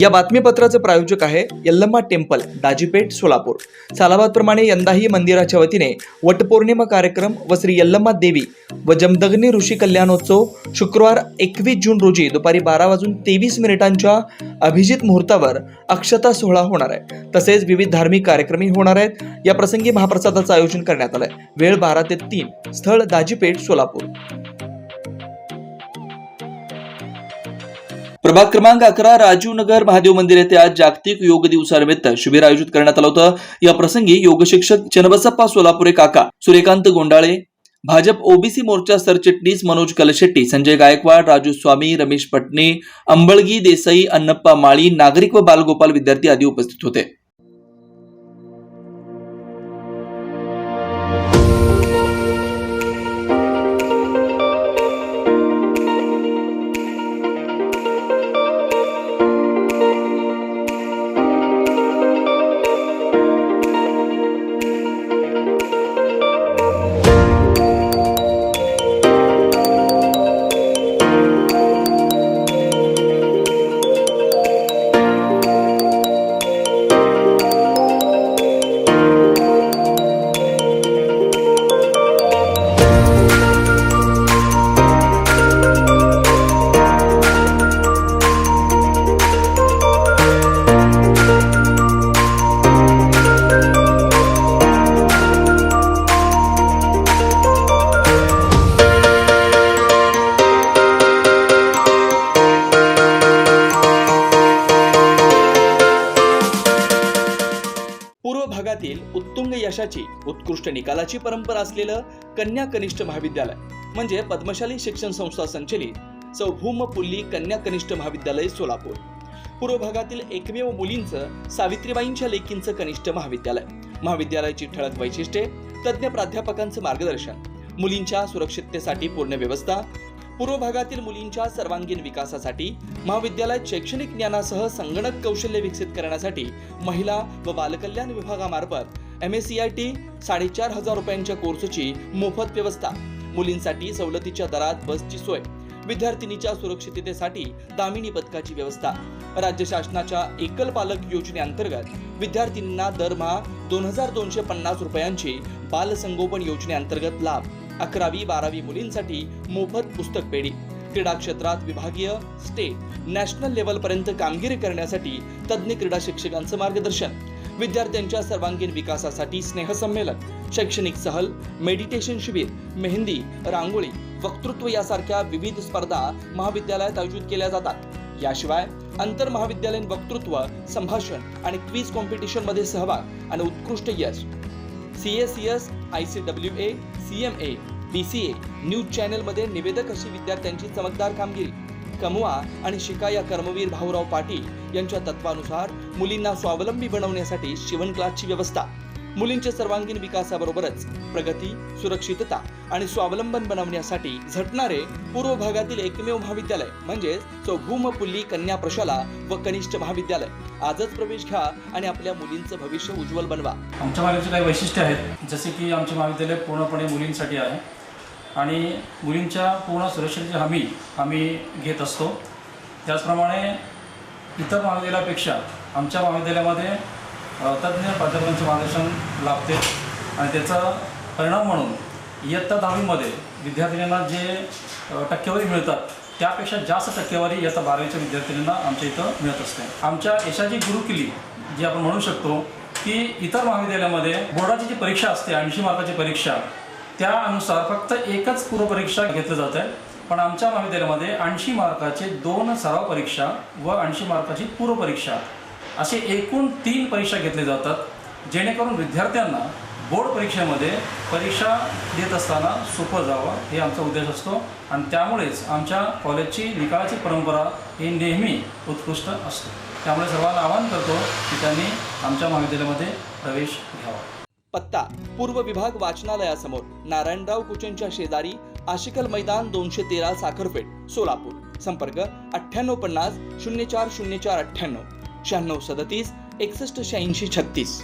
या बातमीपत्राचे प्रायोजक आहे यल्लम्मा टेम्पल, दाजीपेठ, सोलापूर। सालाबादप्रमाणे यंदाही मंदिराच्या वतीने वटपौर्णिमा कार्यक्रम व श्री यल्लम्मा देवी व जमदग्नी ऋषी कल्याणोत्सव शुक्रवार 21 जून रोजी दुपारी 12:23 अभिजित मुहूर्तावर अक्षता सोहळा होणार आहे। तसेच विविध धार्मिक कार्यक्रमही होणार आहेत। या प्रसंगी महाप्रसादाचं आयोजन करण्यात आलंय। वेळ 12 ते 3, स्थळ दाजीपेठ, सोलापूर। प्रभाग क्रमांक 11 राजीव नगर महादेव मंदिर येथे आज जागतिक योग दिवसानिमित्त शिबिर आयोजित करण्यात आलं होतं। या प्रसंगी योग शिक्षक चन्नबसप्पा सोलापुरे काका, सूर्यकांत गोंडाळे, भाजप ओबीसी मोर्चा सरचिटणीस मनोज कलशेट्टी, संजय गायकवाड, राजू स्वामी, रमेश पटणे, अंबळगी देसाई, अन्नप्पा माळी, नागरिक व बालगोपाल विद्यार्थी आदी उपस्थित होते। पूर्व भागातील उत्तुंग यशाची उत्कृष्ट निकालाची परंपरा असलेलं कन्या कनिष्ठ महाविद्यालय म्हणजे पद्मशाली शिक्षण संस्था संचलित सौ भूम पुल्ली कन्या कनिष्ठ महाविद्यालय सोलापूर। पूर्व भागातील एकमेव मुलींचं सावित्रीबाईंच्या लेकींचं कनिष्ठ महाविद्यालय। महाविद्यालयाची ठळक वैशिष्ट्ये: तज्ञ प्राध्यापकांचं मार्गदर्शन, मुलींच्या सुरक्षिततेसाठी पूर्ण व्यवस्था, पूर्व भागातील मुलींच्या सर्वांगीण विकासासाठी महाविद्यालयात शैक्षणिक ज्ञानासह संगणक कौशल्य विकसित करण्यासाठी महिला व बालकल्याण विभागामार्फत MACIT 4,500 रुपयांच्या कोर्सची मोफत व्यवस्था, मुलींसाठी सवलतीच्या दरात बसची सोय, विद्यार्थिनीच्या सुरक्षिततेसाठी दामिनी पथकाची व्यवस्था, राज्य शासनाच्या एकल पालक योजनेअंतर्गत विद्यार्थिनींना दरमहा 2,250 रुपयांची बालसंगोपन योजनेअंतर्गत लाभ, 11वी-12वी मुलींसाठी मोफत पुस्तक पेढी, क्रीडा क्षेत्रात विभागीय, स्टेट, नॅशनल लेवल पर्यंत कामगिरी करण्यासाठी तज्ञ क्रीडा शिक्षकांचं मार्गदर्शन, विद्यार्थ्यांच्या सर्वांगीण विकासासाठी स्नेहसंमेलन, शैक्षणिक सहल, मेडिटेशन शिबिर, मेहंदी, रांगोळी, वक्तृत्व यासारख्या विविध स्पर्धा महाविद्यालयात आयोजित केल्या जातात। याशिवाय आंतर महाविद्यालयीन वक्तृत्व, संभाषण आणि क्विज कॉम्पिटिशन मध्ये सहभाग आणि उत्कृष्ट यश, CACS, ICWA, CMA, BCA, news channel मध्ये निवेदक अशी विद्यार्थ्यांची चमकदार कामगिरी, कमवा आणि शिका या कर्मवीर भाऊराव पाटील यांच्या तत्वानुसार मुलींना स्वावलंबी बनवण्यासाठी शिवण क्लासची व्यवस्था, मुलींच्या सर्वांगीण विकासाबरोबरच प्रगती, सुरक्षितता आणि स्वावलंबन बनवण्यासाठी झटणारे पूर्व भागातील एकमेव महाविद्यालय म्हणजे सौ भूम पुल्ली कन्या प्रशाला व कनिष्ठ महाविद्यालय। आजच प्रवेश घ्या आणि आपल्या मुलींचं भविष्य उज्ज्वल बनवा। आमच्या महाविद्यालयाची काही वैशिष्ट्ये आहेत, जसे की आमचे महाविद्यालय पूर्णपणे मुलींसाठी आहे आणि मुलींच्या पूर्ण सुरक्षेची हमी आम्ही घेत असतो। त्याचप्रमाणे इतर महाविद्यालयापेक्षा आमच्या महाविद्यालयामध्ये तज्ञ प्राध्यापकांचे मार्गदर्शन लाभते आणि त्याचा परिणाम म्हणून इयत्ता 10वीमध्ये विद्यार्थिनींना जे टक्केवारी मिळतात त्यापेक्षा जास्त टक्केवारी इयत्ता 12वीच्या विद्यार्थिनींना आमच्या इथं मिळत असते। आमच्या यशाची गुरुकिल्ली जी आपण म्हणू शकतो की इतर महाविद्यालयामध्ये बोर्डाची जी परीक्षा असते 80 मार्काची परीक्षा, त्यानुसार फक्त एकच पूर्वपरीक्षा घेतली जाते, पण आमच्या महाविद्यालयामध्ये 80 मार्काचे 2 सराव परीक्षा व 80 मार्काची पूर्वपरीक्षा असे एकूण 3 परीक्षा घेतल्या जातात, जेणेकरून विद्यार्थ्यांना बोर्ड परीक्षेमध्ये परीक्षा देत असताना सोपं जावं हे आमचा उद्देश असतो आणि त्यामुळेच आमच्या कॉलेजची निकालाची परंपरा ही नेहमी उत्कृष्ट असते। त्यामुळे सर्वांना आवाहन करतो की त्यांनी आमच्या महाविद्यालयामध्ये प्रवेश घ्यावा। पत्ता: पूर्व विभाग वाचनालयासमोर, नारायणराव कुचनच्या शेजारी, आशिकल मैदान, 213 साखरपेठ, सोलापूर। संपर्क 9850 040498 9637 618636।